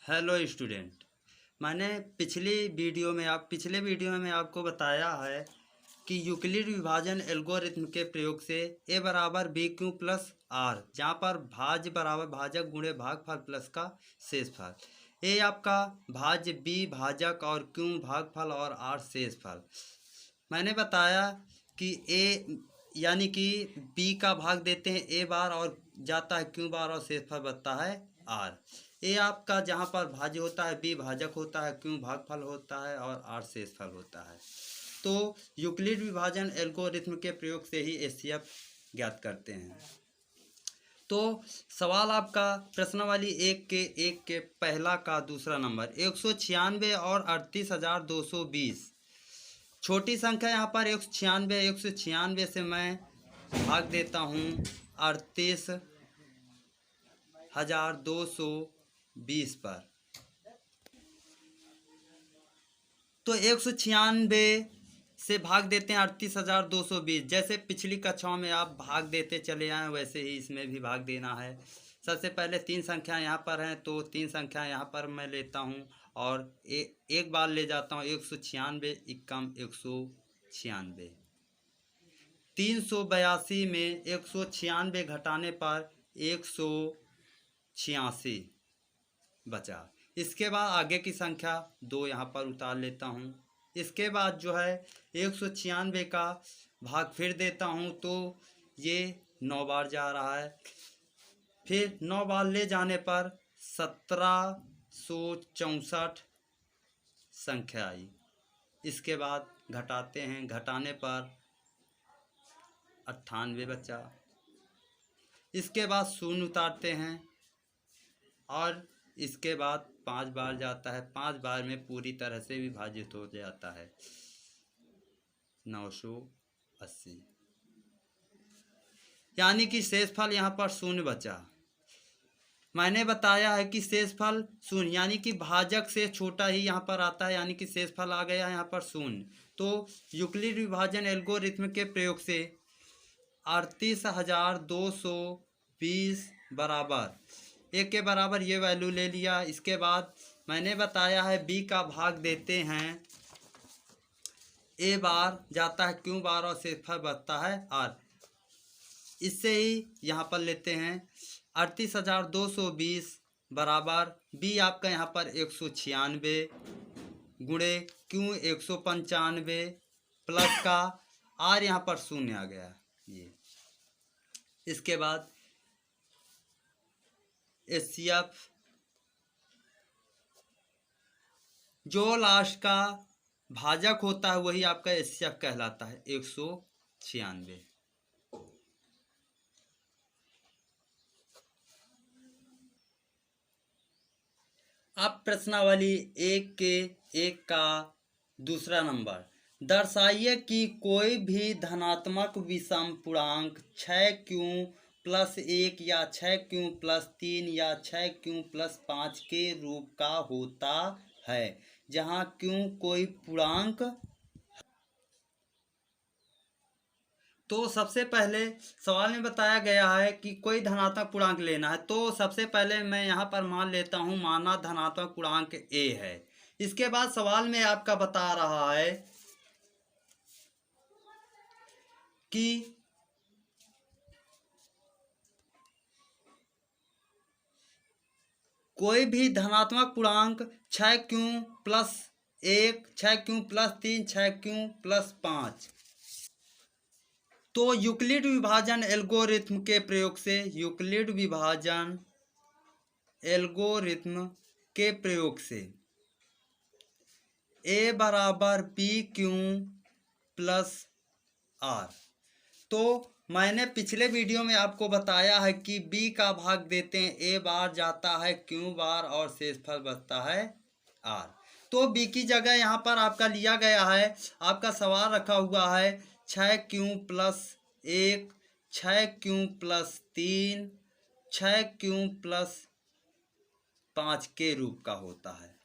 Hello student. मैंने पिछले video में आपको बताया है कि यूक्लिड विभाजन एल्गोरिथ्म के प्रयोग से ए बराबर बी क्यू प्लस आर, जहाँ पर भाज्य बराबर भाजक गुणे भागफल प्लस का शेषफल। ए आपका भाज्य, बी भाजक और क्यू भागफल और आर शेषफल। मैंने बताया कि ए यानी कि बी का भाग देते हैं ए बार और जाता है क्यू बार और शेषफल बचता है आर। ए आपका जहाँ पर भाज्य होता है, बी भाजक होता है, क्यू भागफल होता है और आर शेषफल होता है। तो यूक्लिड विभाजन एल्गोरिथ्म के प्रयोग से ही एचसीएफ ज्ञात करते हैं। तो सवाल आपका प्रश्नावली एक के पहला का दूसरा नंबर 196 और 38,220। छोटी संख्या यहाँ पर 196 से मैं भाग देता हूँ 38,220 पर। तो 196 से भाग देते हैं 38,220। जैसे पिछली कक्षाओं में आप भाग देते चले आए वैसे ही इसमें भी भाग देना है। सबसे पहले तीन संख्या यहाँ पर हैं, तो तीन संख्या यहाँ पर मैं लेता हूँ और एक बार ले जाता हूँ 196 इक्कम 196। 382 में 196 घटाने पर 186 बचा। इसके बाद आगे की संख्या 2 यहाँ पर उतार लेता हूँ। इसके बाद जो है 196 का भाग फिर देता हूँ, तो ये 9 बार जा रहा है। फिर 9 बार ले जाने पर 1764 संख्या आई। इसके बाद घटाते हैं, घटाने पर 98 बचा। इसके बाद शून्य उतारते हैं और इसके बाद 5 बार जाता है। 5 बार में पूरी तरह से विभाजित हो जाता है 980, यानी कि शेषफल यहाँ पर शून्य बचा। मैंने बताया है कि शेषफल शून्य यानी कि भाजक से छोटा ही यहाँ पर आता है, यानी कि शेषफल आ गया यहाँ पर शून्य। तो यूक्लिड विभाजन एल्गोरिथ्म के प्रयोग से 38,220 बराबर एक के बराबर ये वैल्यू ले लिया। इसके बाद मैंने बताया है बी का भाग देते हैं ए बार, जाता है क्यू बार और शेषफल बचता है आर। इससे ही यहाँ पर लेते हैं 38,220 बराबर बी आपका यहाँ पर 196 गुणे क्यू 195 प्लस का आर यहाँ पर शून्य आ गया ये। इसके बाद एचसीएफ जो लास्ट का भाजक होता है वही आपका एचसीएफ कहलाता है 196। अब प्रश्नावली एक का दूसरा नंबर दर्शाइए कि कोई भी धनात्मक विषम पूर्णांक 6q प्लस 1 या 6q प्लस 3 या 6q प्लस 5 के रूप का होता है, जहाँ q कोई पूर्णांक। तो सबसे पहले सवाल में बताया गया है कि कोई धनात्मक पूर्णांक लेना है। तो सबसे पहले मैं यहाँ पर मान लेता हूँ माना धनात्मक पूर्णांक a है। इसके बाद सवाल में आपका बता रहा है कि कोई भी धनात्मक पूर्णांक 6q plus 1, 6q plus 3, 6q plus 5। तो यूक्लिड विभाजन एल्गोरिथ्म के प्रयोग से यूक्लिड विभाजन एल्गोरिथ्म के प्रयोग से ए बराबर बी क्यू प्लस आर। तो मैंने पिछले वीडियो में आपको बताया है कि बी का भाग देते हैं ए बार, जाता है क्यू बार और शेषफल बचता है आर। तो बी की जगह यहाँ पर आपका लिया गया है, आपका सवाल रखा हुआ है 6q plus 1, 6q plus 3, 6q plus 5 के रूप का होता है।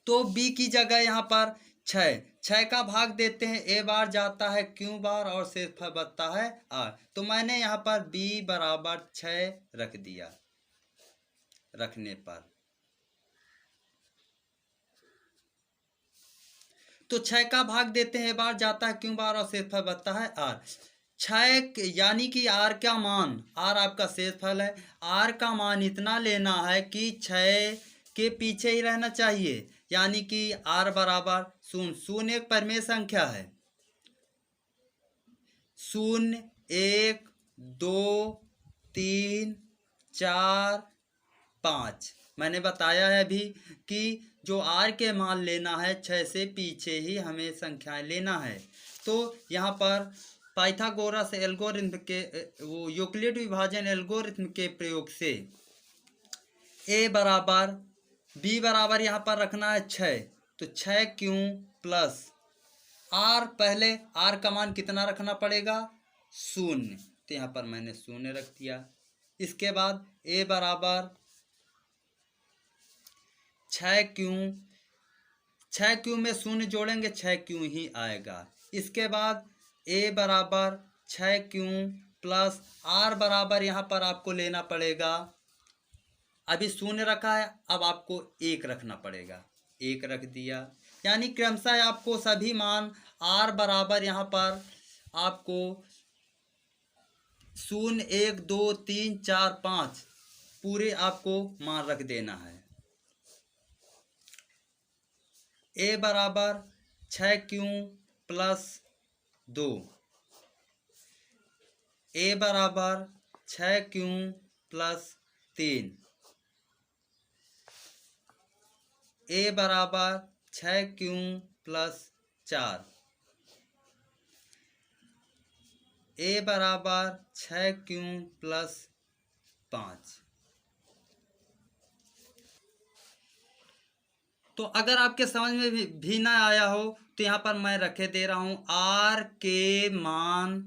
तो बी की जगह यहाँ पर 6 का भाग देते हैं ए बार, जाता है क्यू बार और शेषफल बचता है आर। तो मैंने यहाँ पर बी बराबर 6 रख दिया। रखने पर तो 6 का भाग देते हैं बार, जाता है क्यों बार और शेषफल बचता है आर। 6 यानी कि आर का मान, आर आपका शेषफल है, आर का मान इतना लेना है कि 6 के पीछे ही रहना चाहिए, यानी कि आर बराबर 0। 0 एक परिमेय संख्या है। 0 1 2 3 4 5। मैंने बताया है अभी कि जो आर के मान लेना है 6 से पीछे ही हमें संख्याएं लेना है। तो यहाँ पर पाइथागोरस एल्गोरिथम के वो यूक्लिड विभाजन एल्गोरिथम के प्रयोग से ए बराबर बी बराबर यहाँ पर रखना है 6, तो 6 क्यों प्लस आर, पहले आर का मान कितना रखना पड़ेगा 0, तो यहाँ पर मैंने 0 रख दिया। इसके बाद ए बराबर 6 क्यों में 0 जोड़ेंगे 6 क्यों ही आएगा। इसके बाद ए बराबर 6 क्यों प्लस आर बराबर यहाँ पर आपको लेना पड़ेगा, अभी 0 रखा है, अब आपको 1 रखना पड़ेगा, 1 रख दिया। यानी क्रमशः आपको सभी मान आर बराबर यहाँ पर आपको 0 1 2 3 4 5 पूरे आपको मान रख देना है। ए बराबर 6 क्यों प्लस 2, ए बराबर 6 क्यों प्लस 3, ए बराबर 6 क्यों प्लस 4, ए बराबर 6 क्यों प्लस 5। तो अगर आपके समझ में भी ना आया हो तो यहाँ पर मैं रखे दे रहा हूँ आर के मान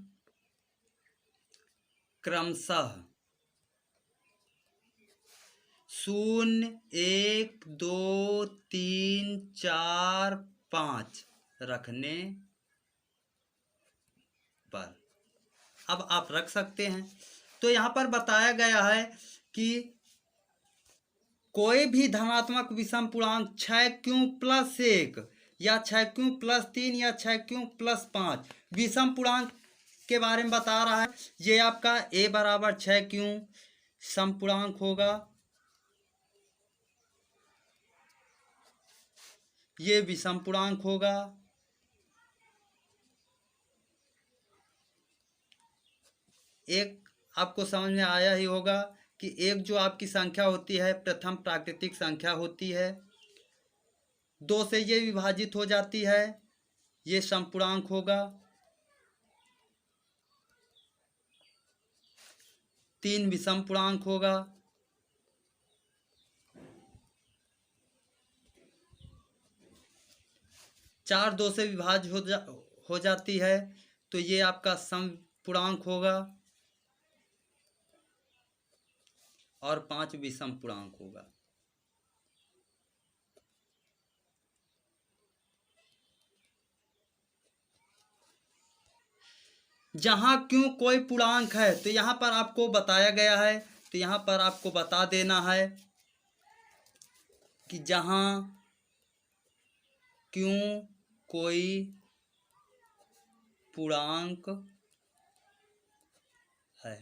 क्रमशः 0 1 2 3 4 5 रखने पर अब आप रख सकते हैं। तो यहाँ पर बताया गया है कि कोई भी धनात्मक विषम पूर्णांक 6 क्यों प्लस 1 या 6 क्यों प्लस 3 या 6 क्यों प्लस 5 विषम पूर्णांक के बारे में बता रहा है। ये आपका ए बराबर 6 क्यों समपूर्णांक होगा, ये विषम पूर्णांक होगा। एक आपको समझ में आया ही होगा कि एक जो आपकी संख्या होती है प्रथम प्राकृतिक संख्या होती है, 2 से ये विभाजित हो जाती है, ये समपूर्णांक होगा। 3 विषम पूर्णांक होगा। 4 2 से विभाज्य हो जाती है, तो ये आपका समपूर्णांक होगा और 5 विषम पूर्णांक होगा। जहाँ क्यों कोई पूर्णांक है तो यहाँ पर आपको बताया गया है, तो यहाँ पर आपको बता देना है कि जहाँ क्यों कोई पूर्णांक है